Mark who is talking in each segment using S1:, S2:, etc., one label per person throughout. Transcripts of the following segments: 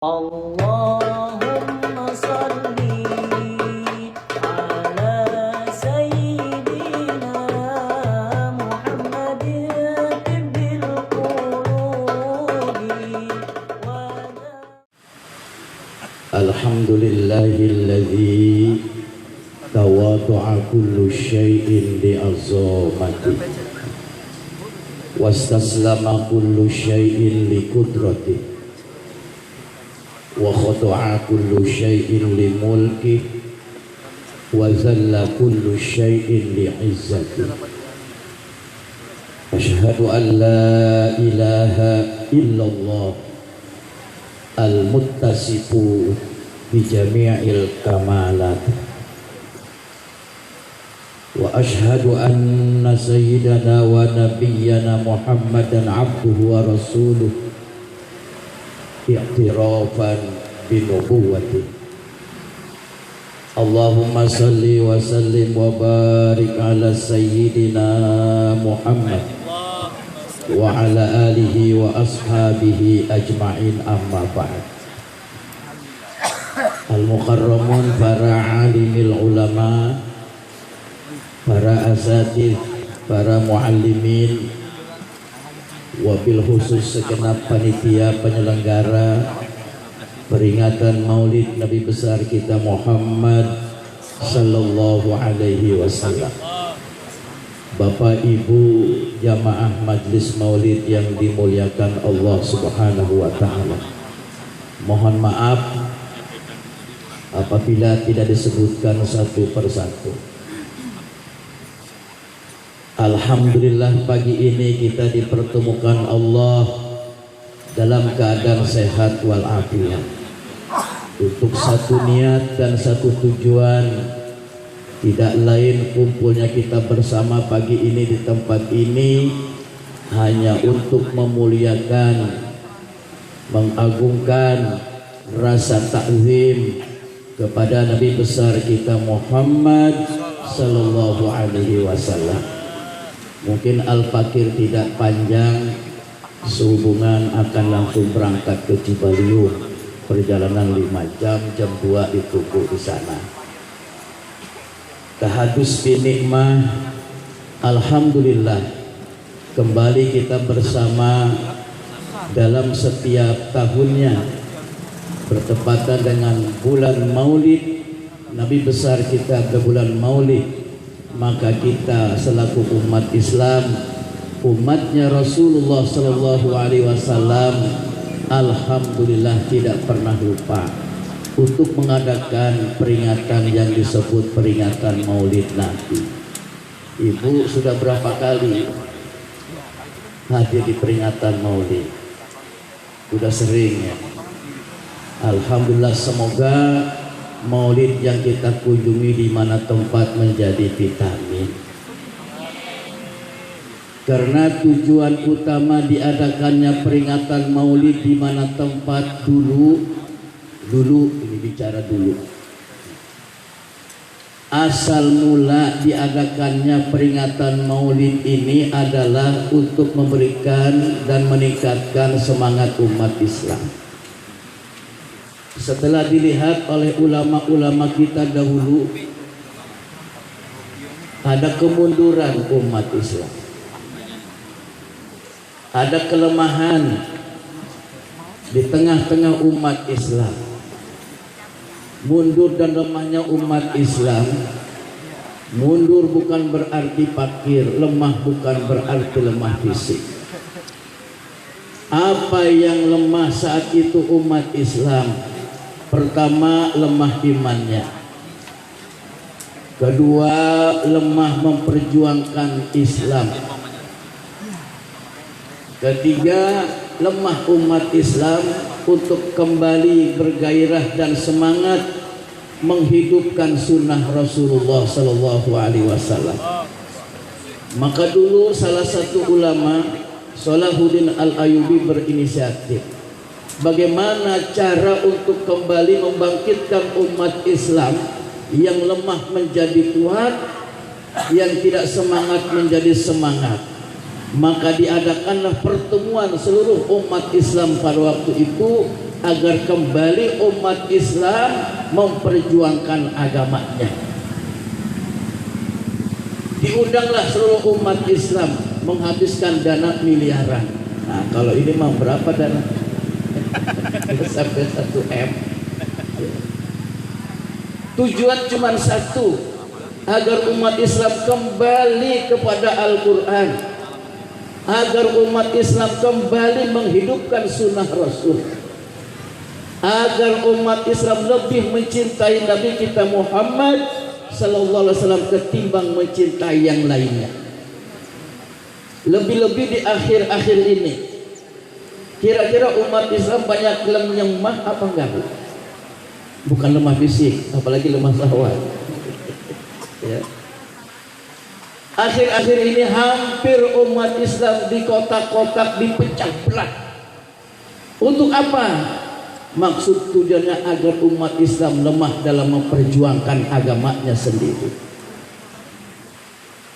S1: Allahumma salli ala sayyidina Muhammadin tibbil qulubi
S2: Alhamdulillahilladzi tawadu'a kullu syai'in li'azamati wastaslama kullu syai'in liqudrati wa khada'a kullu syai'in limulki wa zalla kullu syai'in li'izzati. Asyhadu an la ilaha illallah al-muttasifu bi jami'il kamalat wa asyhadu anna sayyidana wa nabiyyana Muhammadan abduhu wa rasuluh i'tirafan bi nubuwwati. Allahumma salli wa sallim wa barik ala sayyidina Muhammad wa ala alihi wa ashabihi ajma'in, amma ba'd. Al-mukarramun, para alimil ulama, para asatidz, para muallimin, wabil khusus segenap panitia penyelenggara peringatan Maulid Nabi besar kita Muhammad sallallahu alaihi wasallam. Bapak Ibu jamaah majlis Maulid yang dimuliakan Allah Subhanahu wa taala. Mohon maaf apabila tidak disebutkan satu persatu. Alhamdulillah, pagi ini kita dipertemukan Allah dalam keadaan sehat walafiat untuk satu niat dan satu tujuan, tidak lain kumpulnya kita bersama pagi ini di tempat ini hanya untuk memuliakan, mengagungkan rasa takzim kepada Nabi besar kita Muhammad sallallahu alaihi wasallam. Mungkin Al-Fakir tidak panjang, sehubungan akan langsung berangkat ke Cibaliung, perjalanan 5 jam, jam 2 di Tugu di sana. Tahadus bin nikmah, alhamdulillah, kembali kita bersama dalam setiap tahunnya bertepatan dengan bulan Maulid Nabi besar kita ke bulan Maulid, maka kita selaku umat Islam, umatnya Rasulullah sallallahu alaihi wasallam, alhamdulillah tidak pernah lupa untuk mengadakan peringatan yang disebut peringatan Maulid Nabi. Ibu sudah berapa kali hadir di peringatan Maulid? Sudah sering ya. Alhamdulillah, semoga Maulid yang kita kunjungi di mana tempat menjadi vitamin. Karena tujuan utama diadakannya peringatan Maulid di mana tempat dulu ini bicara dulu. Asal mula diadakannya peringatan Maulid ini adalah untuk memberikan dan meningkatkan semangat umat Islam. Setelah dilihat oleh ulama-ulama kita dahulu, ada kemunduran umat Islam, ada kelemahan di tengah-tengah umat Islam. Mundur dan lemahnya umat Islam, mundur bukan berarti fakir, lemah bukan berarti lemah fisik. Apa yang lemah saat itu umat Islam? Pertama, lemah imannya. Kedua, lemah memperjuangkan Islam. Ketiga, lemah umat Islam untuk kembali bergairah dan semangat menghidupkan sunnah Rasulullah sallallahu alaihi wasallam. Maka dulu salah satu ulama, Salahuddin Al-Ayyubi, berinisiatif bagaimana cara untuk kembali membangkitkan umat Islam yang lemah menjadi kuat, yang tidak semangat menjadi semangat. Maka diadakanlah pertemuan seluruh umat Islam pada waktu itu agar kembali umat Islam memperjuangkan agamanya. Diundanglah seluruh umat Islam menghabiskan dana miliaran. Nah, kalau ini mah berapa dana? Sampai 1 M. Tujuan cuma satu, agar umat Islam kembali kepada Al-Quran, agar umat Islam kembali menghidupkan sunnah Rasul, agar umat Islam lebih mencintai Nabi kita Muhammad sallallahu alaihi wasallam ketimbang mencintai yang lainnya. Lebih-lebih di akhir-akhir ini, kira-kira umat Islam banyak lemah apa enggak? Bukan lemah fisik, apalagi lemah syahwat. Ya. Akhir-akhir ini hampir umat Islam di kotak-kotak dipecah belah. Untuk apa? Maksud tujuannya agar umat Islam lemah dalam memperjuangkan agamanya sendiri.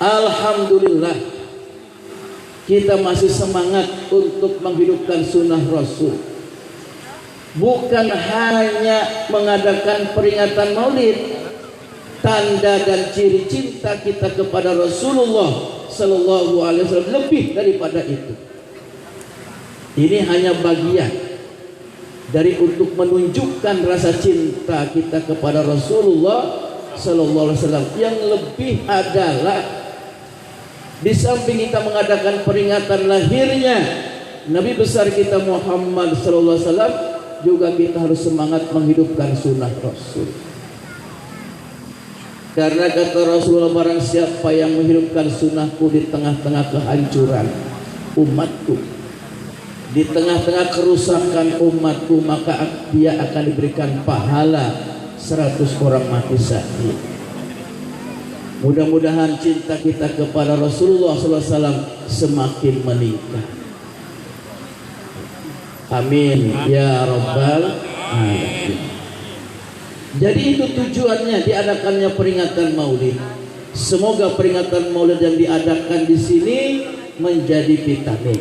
S2: Alhamdulillah, kita masih semangat untuk menghidupkan sunnah Rasul. Bukan hanya mengadakan peringatan maulid, tanda dan ciri cinta kita kepada Rasulullah sallallahu alaihi wasallam lebih daripada itu. Ini hanya bagian dari untuk menunjukkan rasa cinta kita kepada Rasulullah sallallahu alaihi wasallam. Yang lebih adalah di samping kita mengadakan peringatan lahirnya Nabi besar kita Muhammad sallallahu alaihi wasallam, juga kita harus semangat menghidupkan sunnah Rasul. Karena kata Rasulullah, barang siapa yang menghidupkan sunnahku di tengah-tengah kehancuran umatku, di tengah-tengah kerusakan umatku, maka dia akan diberikan pahala 100 orang mati syahid. Mudah-mudahan cinta kita kepada Rasulullah SAW semakin meningkat. Amin ya rabbal alamin. Jadi itu tujuannya diadakannya peringatan Maulid. Semoga peringatan Maulid yang diadakan di sini menjadi vitamin.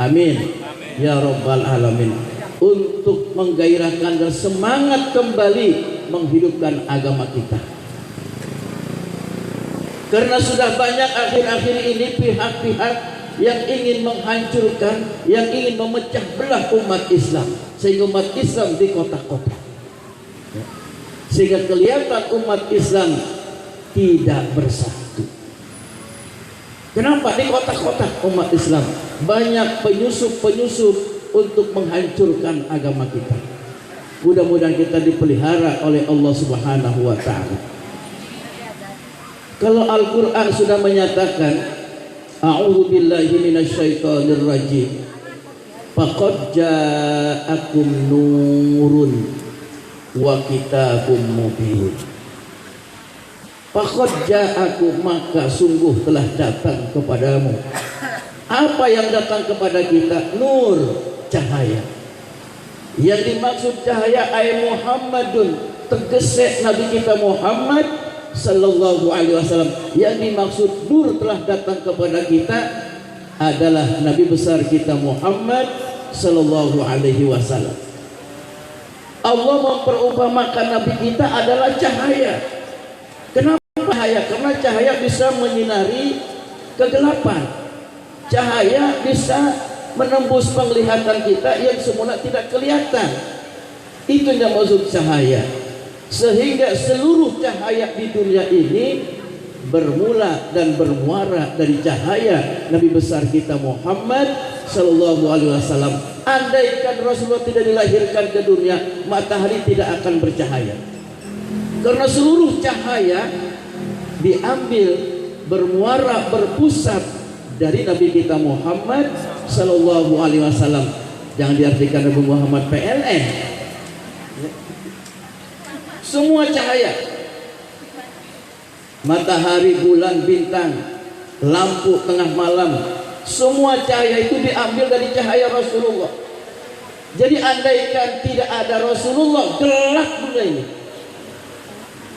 S2: Amin ya rabbal alamin, untuk menggairahkan dan semangat kembali menghidupkan agama kita. Karena sudah banyak akhir-akhir ini pihak-pihak yang ingin menghancurkan, yang ingin memecah belah umat Islam, sehingga umat Islam di kota-kota, sehingga kelihatan umat Islam tidak bersatu. Kenapa di kota-kota umat Islam banyak penyusup-penyusup untuk menghancurkan agama kita? Mudah-mudahan kita dipelihara oleh Allah Subhanahu wa ta'ala. Kalau Al-Quran sudah menyatakan a'udzu billahi minasyaitonir rajim, faqad ja'akum nurun wa kitabum mubin. Faqad ja'akum, maka sungguh telah datang kepadamu. Apa yang datang kepada kita? Nur, cahaya. Yang dimaksud cahaya ay Muhammadun, tegese Nabi kita Muhammad sallallahu alaihi wasallam. Yang dimaksud nur telah datang kepada kita adalah Nabi besar kita Muhammad sallallahu alaihi wasallam. Allah memperumpamakan Nabi kita adalah cahaya. Kenapa cahaya? Karena cahaya bisa menyinari kegelapan. Cahaya bisa menembus penglihatan kita yang semula tidak kelihatan. Itu yang maksud cahaya. Sehingga seluruh cahaya di dunia ini bermula dan bermuara dari cahaya Nabi besar kita Muhammad sallallahu alaihi wasallam. Andaikan Rasulullah tidak dilahirkan ke dunia, matahari tidak akan bercahaya. Karena seluruh cahaya diambil, bermuara, berpusat dari Nabi kita Muhammad sallallahu alaihi wasallam. Jangan diartikan Nabi Muhammad PLN. Semua cahaya, matahari, bulan, bintang, lampu tengah malam, semua cahaya itu diambil dari cahaya Rasulullah. Jadi andaikan tidak ada Rasulullah, gelap dunia ini.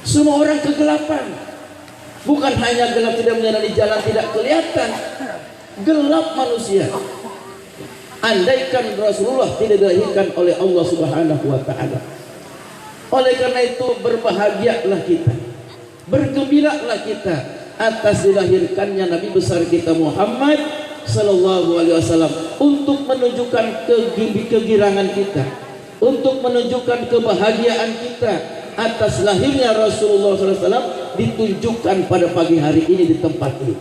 S2: Semua orang kegelapan. Bukan hanya gelap tidak menyinari jalan, tidak kelihatan, gelap manusia. andaikan Rasulullah tidak dilahirkan oleh Allah Subhanahu wa taala. Oleh karena itu berbahagialah kita, bergembiralah kita atas dilahirkannya Nabi besar kita Muhammad sallallahu alaihi wasallam untuk menunjukkan kegirangan kita, untuk menunjukkan kebahagiaan kita atas lahirnya Rasulullah sallallahu alaihi wasallam ditunjukkan pada pagi hari ini di tempat ini.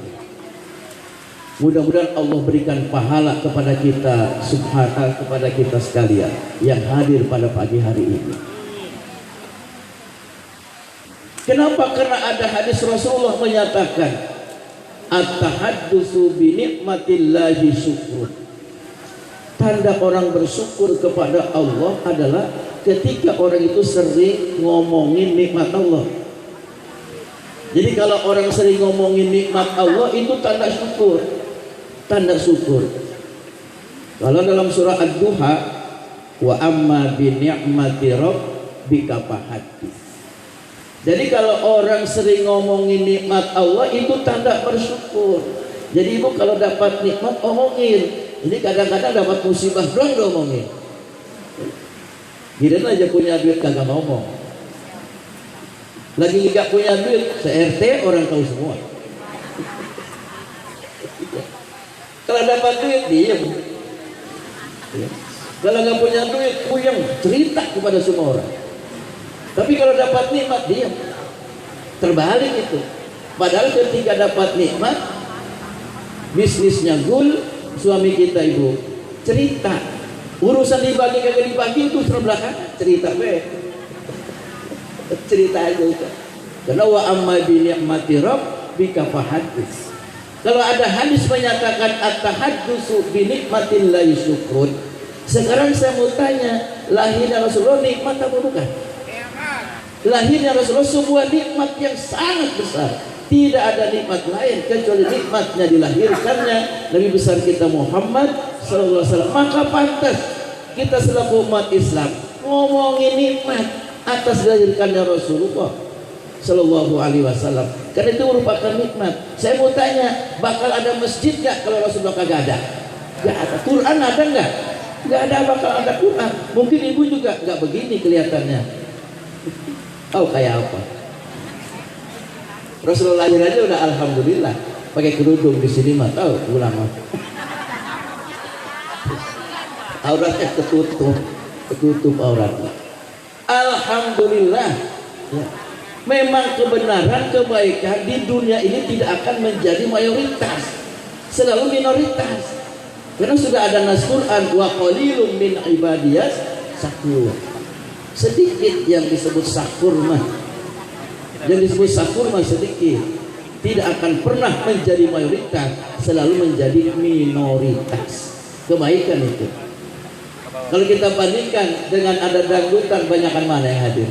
S2: Mudah-mudahan Allah berikan pahala kepada kita, subhanallah, kepada kita sekalian yang hadir pada pagi hari ini. Kenapa? Karena ada hadis Rasulullah menyatakan at-tahaddusu bi nikmatillahi syukur. Tanda orang bersyukur kepada Allah adalah ketika orang itu sering ngomongin nikmat Allah. Jadi kalau orang sering ngomongin nikmat Allah itu tanda syukur. Tanda syukur. Kalau dalam surah Ad-Duha, wa amma bi ni'mati rabbika fahaddits. Jadi kalau orang sering ngomongin nikmat Allah itu tanda bersyukur. Jadi ibu kalau dapat nikmat omongin. Ini kadang-kadang dapat musibah doang omongin. Kirain aja punya duit kagak ngomong. Lagi nggak punya duit, se-RT orang tahu semua. Kalau dapat duit diem. Kalau nggak punya duit, puyeng cerita kepada semua orang. Tapi kalau dapat nikmat diam. Terbalik itu. Padahal ketika dapat nikmat, bisnisnya gul, suami kita ibu cerita. Urusan dibagi kagak dibagi itu terbelakang, cerita be. Cerita aja itu. Karena wa amma bi ni'mati rabbika fahaddits. Kalau ada hadis menyatakan at-tahaddusu bi nikmatillahi syukrun. Sekarang saya mau tanya, lahirnya Rasulullah nikmat apa bukan? Lahirnya Rasulullah sebuah nikmat yang sangat besar. Tidak ada nikmat lain kecuali nikmatnya dilahirkannya Nabi besar kita Muhammad sallallahu alaihi wasallam. Maka pantas kita selaku umat Islam ngomongin nikmat atas dilahirkannya Rasulullah sallallahu alaihi wasallam. Karena itu merupakan nikmat. Saya mau tanya, bakal ada masjid gak kalau Rasulullah kagak ada? Gak ada. Quran ada nggak? Gak ada, bakal ada Quran. Mungkin ibu juga nggak begini kelihatannya. Oh kayak apa? Rasulullah lahir aja udah alhamdulillah pakai kerudung di sini mah tahu ulama. Auratnya ketutup auratnya. Alhamdulillah. Ya. Memang kebenaran kebaikan di dunia ini tidak akan menjadi mayoritas, selalu minoritas. Karena sudah ada nas Quran wa qalilum min ibadiyas syakur. Sedikit yang disebut syakur mah. Yang disebut syakur mah sedikit. Tidak akan pernah menjadi mayoritas, selalu menjadi minoritas. Kebaikan itu. Kalau kita bandingkan dengan ada dangdutan, banyakan mana yang hadir?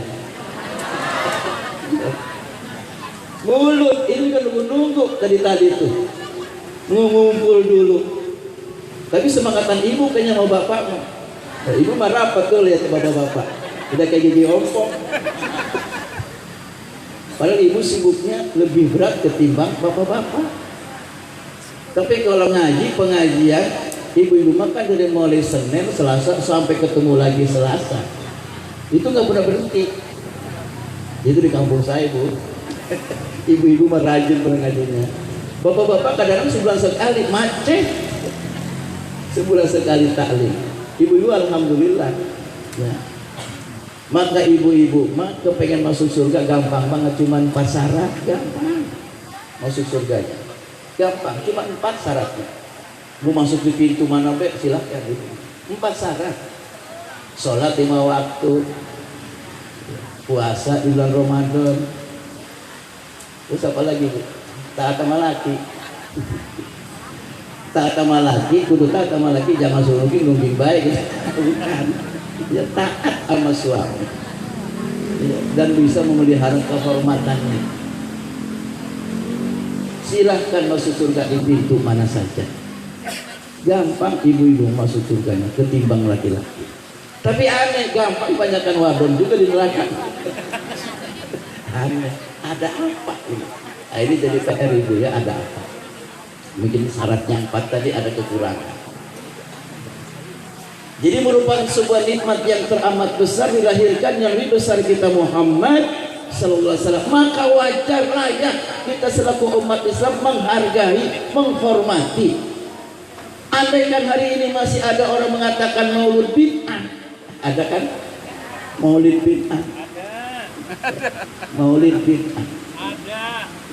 S2: Mulut ini kan nunggu tadi itu. Ngumpul dulu. Tapi semangatan ibu kayaknya mau bapak mah. Nah, ibu mah rapat tuh lihat bapak-bapak. Udah kayak gigi ompong. Padahal ibu sibuknya lebih berat ketimbang bapak-bapak. Tapi kalau ngaji pengajian, ibu-ibu makan dari mulai Senin, Selasa sampai ketemu lagi Selasa. Itu nggak pernah berhenti. Itu di kampung saya bu. Ibu-ibu mah rajin pengajiannya. Bapak-bapak kadang-kadang sebulan sekali macet. Sebulan sekali taklim. Ibu-ibu alhamdulillah. Ya. Maka ibu-ibu mah kepengen masuk surga gampang banget, cuman 4 syarat, gampang masuk surganya, gampang, cuma 4 syaratnya. Mau masuk di pintu mana be silahkan gitu. 4 syarat: sholat 5 waktu, puasa di bulan Ramadan, terus apa lagi bu? Taat sama laki. Taat sama laki, kudu taat sama laki, jangan suruhin numbing baik gitu. Bukan. Ya, taat sama suami ya, dan bisa memelihara kehormatannya. Silahkan masuk surga di pintu mana saja, gampang ibu-ibu masuk surganya ketimbang laki-laki. Tapi aneh, gampang banyakkan wadon juga di neraka. Aneh, ada apa ini? Nah, ini jadi PR ibu ya, ada apa? Mungkin syaratnya 4 tadi ada kekurangan. Jadi merupakan sebuah nikmat yang teramat besar dilahirkan yang lebih besar kita Muhammad sallallahu alaihi wasallam. Maka wajar layak kita selaku umat Islam menghargai, menghormati. Andaikan hari ini masih ada orang mengatakan maulid bid'ah, ada kan? Maulid bid'ah. Maulid bid'ah.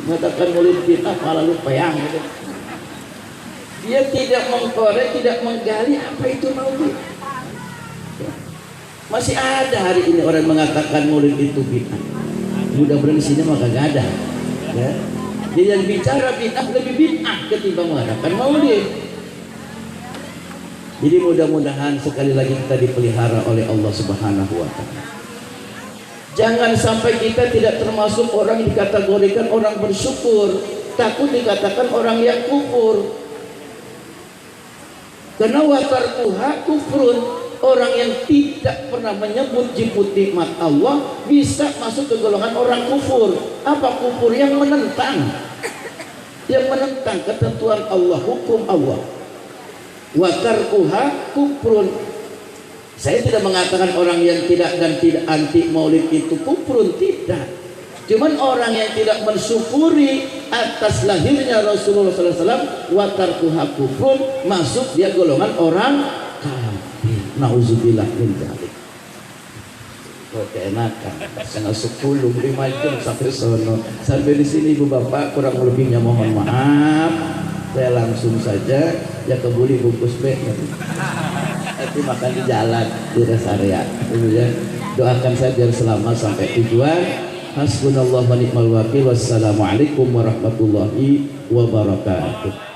S2: Mengatakan maulid bid'ah malah lupa yang gitu. Dia tidak mengkorek, tidak menggali apa itu maulid. Masih ada hari ini orang mengatakan maulid itu bid'ah. Mudah-mudahan di sini mah kagak ada. Ya. Jadi yang bicara bid'ah lebih bid'ah ketimbang mengatakan maulid. Jadi mudah-mudahan sekali lagi kita dipelihara oleh Allah Subhanahu wa taala. Jangan sampai kita tidak termasuk orang yang dikategorikan orang bersyukur, takut dikatakan orang yang kufur. Karena watarkuha kufrun, orang yang tidak pernah menyebut nikmat Allah bisa masuk ke golongan orang kufur. Apa kufur? Yang menentang, yang menentang ketentuan Allah, hukum Allah. Watarkuha kufrun. Saya tidak mengatakan orang yang tidak dan tidak anti maulid itu kufrun, tidak. Cuman orang yang tidak mensyukuri atas lahirnya Rasulullah SAW, watarkuha kufrun, masuk dia golongan orang kafir. Nauzubillah min dzalik. Kok keenakan setengah 10 5 jam sampai sono. Sampai di sini Ibu Bapak, kurang lebihnya mohon maaf. Saya langsung saja ya kebuli bungkus B. Nanti makan di jalan di rest area. Ya. Doakan saya biar selamat sampai tujuan. Hasbunallah wa ni'mal wakil. Wassalamualaikum warahmatullahi wabarakatuh.